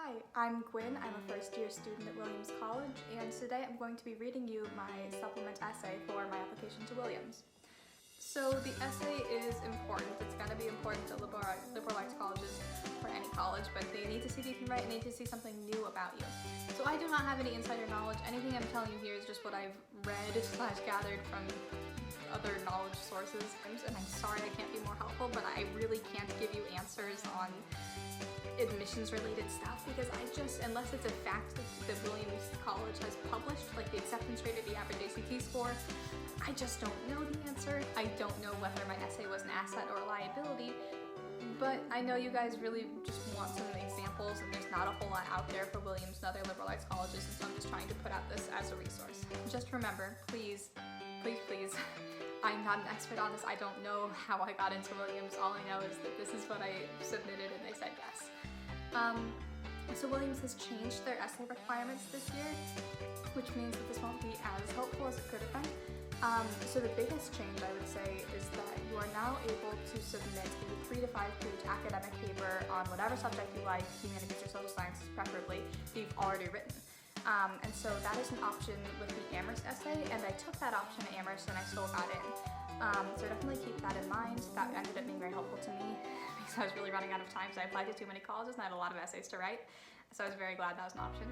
Hi, I'm Gwyn. I'm a first-year student at Williams College, and today I'm going to be reading you my supplement essay for my application to Williams. So the essay is important. It's going to be important to liberal arts colleges or any college, but they need to see that you can write and they need to see something new about you. So I do not have any insider knowledge. Anything I'm telling you here is just what I've read/gathered from other knowledge sources, and I'm sorry I can't be more helpful, but I really can't give you answers on admissions related stuff because unless it's a fact that Williams College has published, like the acceptance rate or the average ACT score, I just don't know the answer. I don't know whether my essay was an asset or a liability, but I know you guys really just want some examples, and there's not a whole lot out there for Williams and other liberal arts colleges, and so I'm just trying to put out this as a resource. Just remember, please, I'm not an expert on this. I don't know how I got into Williams. All I know is that this is what I submitted and they said yes. So Williams has changed their essay requirements this year, which means that this won't be as helpful as it could have been. So the biggest change, I would say, is that you are now able to submit a 3 to 5 page academic paper on whatever subject you like, humanities or social sciences preferably, that you've already written. And so that is an option with the Amherst essay, and I took that option at Amherst and I still got in. So definitely keep that in mind. That ended up being very helpful to me because I was really running out of time, so I applied to too many colleges and I had a lot of essays to write. So I was very glad that was an option.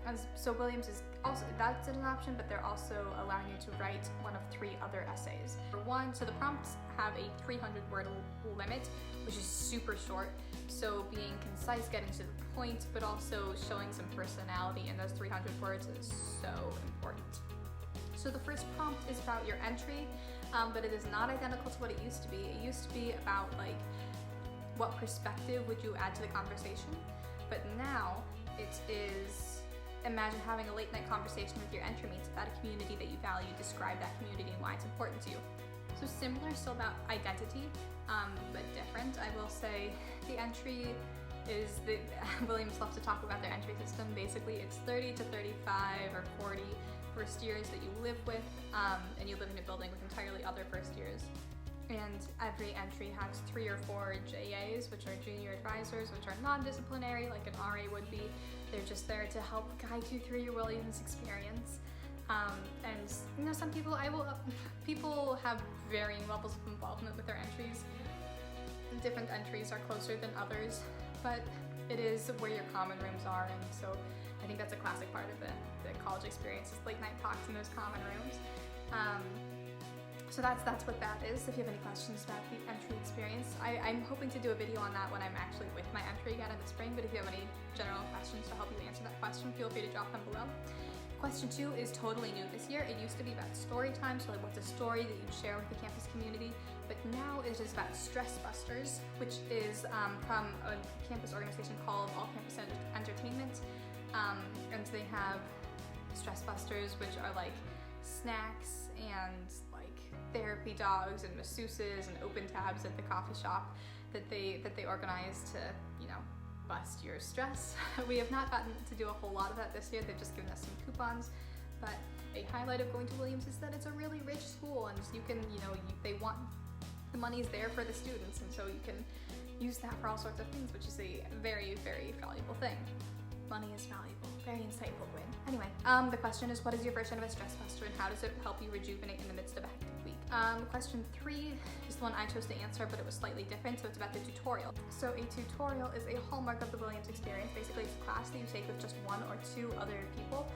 And so Williams is also, that's an option, but they're also allowing you to write one of 3 other essays. For one, so the prompts have a 300 word limit, which is super short. So being concise, getting to the point, but also showing some personality in those 300 words is so important. So the first prompt is about your entry, but it is not identical to what it used to be. It used to be about like, what perspective would you add to the conversation? But now it is, imagine having a late night conversation with your entry mates about a community that you value, describe that community and why it's important to you. So similar, still about identity, but different. I will say the entry is, Williams loves to talk about their entry system. Basically it's 30 to 35 or 40 first years that you live with, and you live in a building with entirely other first years. And every entry has 3 or 4 JAs, which are junior advisors, which are non-disciplinary, like an RA would be. They're just there to help guide you through your Williams experience. And you know, some people, people have varying levels of involvement with their entries. Different entries are closer than others, but it is where your common rooms are, and so I think that's a classic part of the college experience, is late night talks in those common rooms. So that's what that is. If you have any questions about the entry experience, I'm hoping to do a video on that when I'm actually with my entry again in the spring, but if you have any general questions to help you answer that question, feel free to drop them below. Question 2 is totally new this year. It used to be about story time, so like what's a story that you'd share with the campus community, but now it is about stress busters, which is from a campus organization called All Campus Entertainment, and they have stress busters, which are like snacks and like therapy dogs and masseuses and open tabs at the coffee shop that they organize to, you know, bust your stress. We have not gotten to do a whole lot of that this year. They've just given us some coupons, but a highlight of going to Williams is that it's a really rich school, and you can, you know, they want, the money's there for the students, and so you can use that for all sorts of things, which is a very, very valuable thing. Money is valuable. Very insightful, Gwyn. Anyway, the question is, what is your version of a stress buster, and how does it help you rejuvenate in the midst of a hectic week? Question 3 is the one I chose to answer, but it was slightly different, so it's about the tutorial. So a tutorial is a hallmark of the Williams experience. Basically, it's a class that you take with just 1 or 2 other people,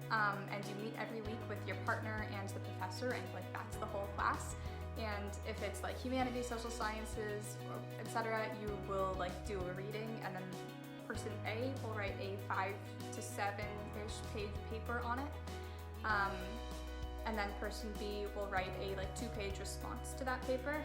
and you meet every week with your partner and the professor, and like that's the whole class. And if it's like humanities, social sciences, etc., you will like do a reading, and then person A will write a 5 to 7-ish page paper on it, and then person B will write a like 2-page response to that paper,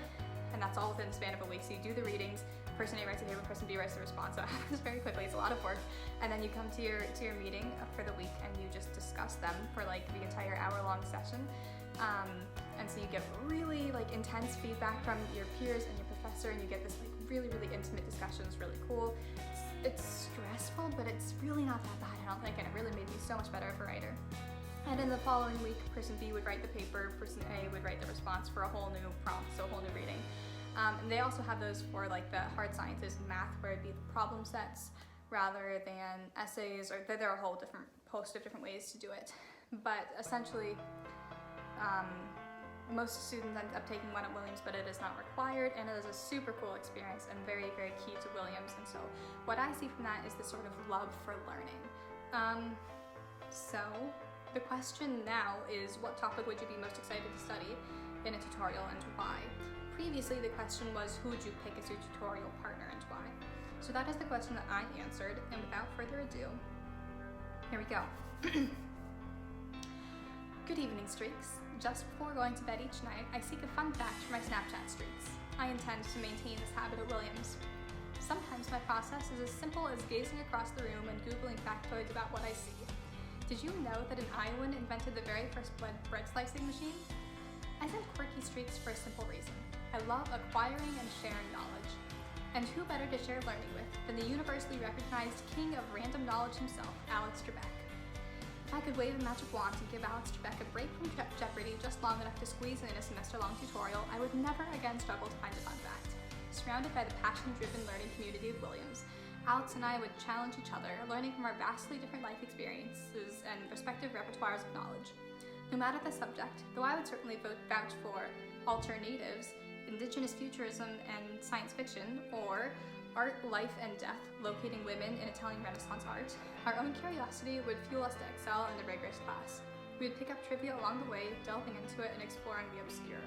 and that's all within the span of a week. So you do the readings, person A writes a paper, person B writes the response, so it happens very quickly. It's a lot of work, and then you come to your meeting for the week and you just discuss them for like the entire hour-long session, and so you get really like intense feedback from your peers and your professor, and you get this like really, really intimate discussion. It's really cool. It's stressful, but it's really not that bad, I don't think, and it really made me so much better of a writer. And in the following week, person B would write the paper, person A would write the response for a whole new prompt, so a whole new reading. And they also have those for like the hard sciences and math, where it'd be the problem sets, rather than essays, or there are a whole different host of different ways to do it. But essentially, most students end up taking one at Williams, but it is not required, and it is a super cool experience and very, very key to Williams. And so what I see from that is this sort of love for learning. So the question now is, what topic would you be most excited to study in a tutorial, and why? Previously, the question was, who would you pick as your tutorial partner and why? So that is the question that I answered, and without further ado, here we go. Good evening, Streaks. Just before going to bed each night, I seek a fun fact for my Snapchat streaks. I intend to maintain this habit at Williams. Sometimes my process is as simple as gazing across the room and Googling factoids about what I see. Did you know that an Iowan invented the very first bread slicing machine? I send quirky streaks for a simple reason. I love acquiring and sharing knowledge. And who better to share learning with than the universally recognized king of random knowledge himself, Alex Trebek. If I could wave a magic wand and give Alex Trebek a break from Jeopardy just long enough to squeeze in a semester-long tutorial, I would never again struggle to find a fun fact. Surrounded by the passion-driven learning community of Williams, Alex and I would challenge each other, learning from our vastly different life experiences and respective repertoires of knowledge. No matter the subject, though I would certainly vouch for alternatives, indigenous futurism and science fiction, or art, life, and death, locating women in Italian Renaissance art, our own curiosity would fuel us to excel in the rigorous class. We would pick up trivia along the way, delving into it and exploring the obscure.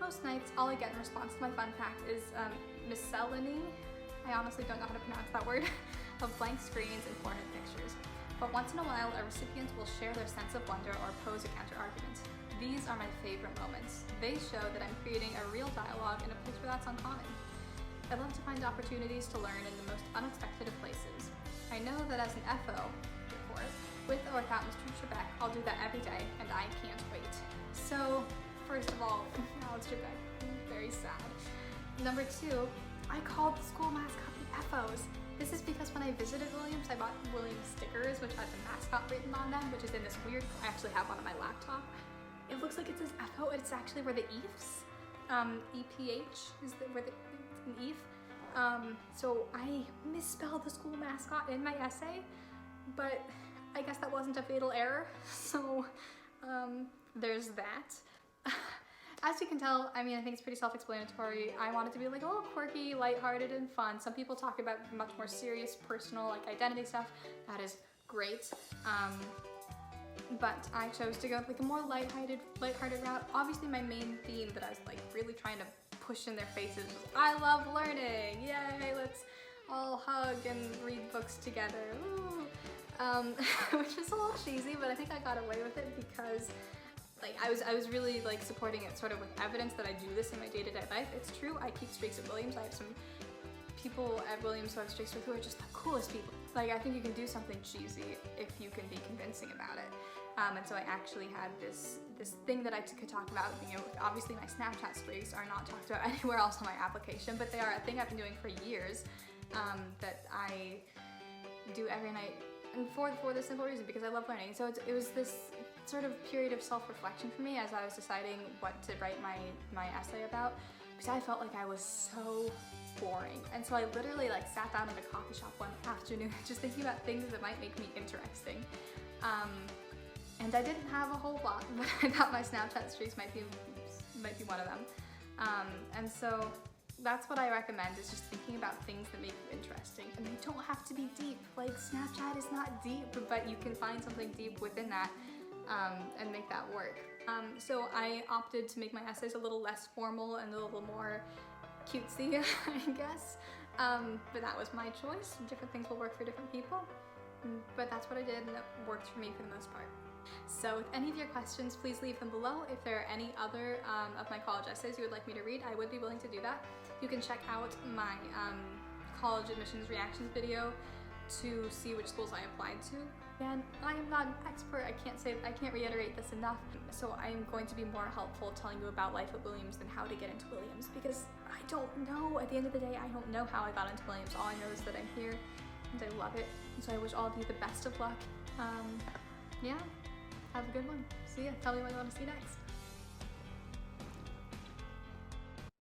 Most nights, all I get in response to my fun fact is miscellany, I honestly don't know how to pronounce that word, of blank screens and forehead pictures. But once in a while, a recipient will share their sense of wonder or pose a counter-argument. These are my favorite moments. They show that I'm creating a real dialogue in a place where that's uncommon. I love to find opportunities to learn in the most unexpected of places. I know that as an FO, with or without Mr. Trebek, I'll do that every day, and I can't wait. So, first of all, Alex Trebek, very sad. Number two, I called the school mascot the FOs. This is because when I visited Williams, I bought Williams stickers, which had the mascot written on them, which is in this weird, I actually have one on my laptop. It looks like it says FO, it's actually where the EFs, EPH, is where the an EF. So I misspelled the school mascot in my essay, but I guess that wasn't a fatal error, so there's that. As you can tell, I mean, I think it's pretty self-explanatory. I wanted to be like a little quirky, lighthearted, and fun. Some people talk about much more serious, personal, like identity stuff. That is great. But I chose to go like a more lighthearted route. Obviously, my main theme that I was like really trying to push in their faces was, I love learning, yay, let's all hug and read books together, which is a little cheesy, but I think I got away with it because like I was really like supporting it sort of with evidence that I do this in my day-to-day life. It's true, I keep streaks at Williams. I have some people at Williams who I've streaks with who are just the coolest people. Like, I think you can do something cheesy if you can be convincing about it. And so I actually had this thing that I could talk about. You know, obviously my Snapchat streaks are not talked about anywhere else on my application, but they are a thing I've been doing for years that I do every night, and for the simple reason, because I love learning. So it was this sort of period of self-reflection for me as I was deciding what to write my essay about, because I felt like I was so boring. And so I literally like sat down in a coffee shop one afternoon just thinking about things that might make me interesting. And I didn't have a whole lot, but I thought my Snapchat streaks might be one of them. And so that's what I recommend, is just thinking about things that make you interesting. And they don't have to be deep. Like, Snapchat is not deep, but you can find something deep within that and make that work. So I opted to make my essays a little less formal and a little more cutesy, I guess. But that was my choice. Different things will work for different people. But that's what I did, and it worked for me for the most part. So with any of your questions, please leave them below. If there are any other of my college essays you would like me to read, I would be willing to do that. You can check out my college admissions reactions video to see which schools I applied to. And I am not an expert, I can't reiterate this enough, so I am going to be more helpful telling you about life at Williams than how to get into Williams, because I don't know. At the end of the day, I don't know how I got into Williams. All I know is that I'm here and I love it, and so I wish all of you the best of luck. Yeah, have a good one. See ya. Tell me what you want to see next.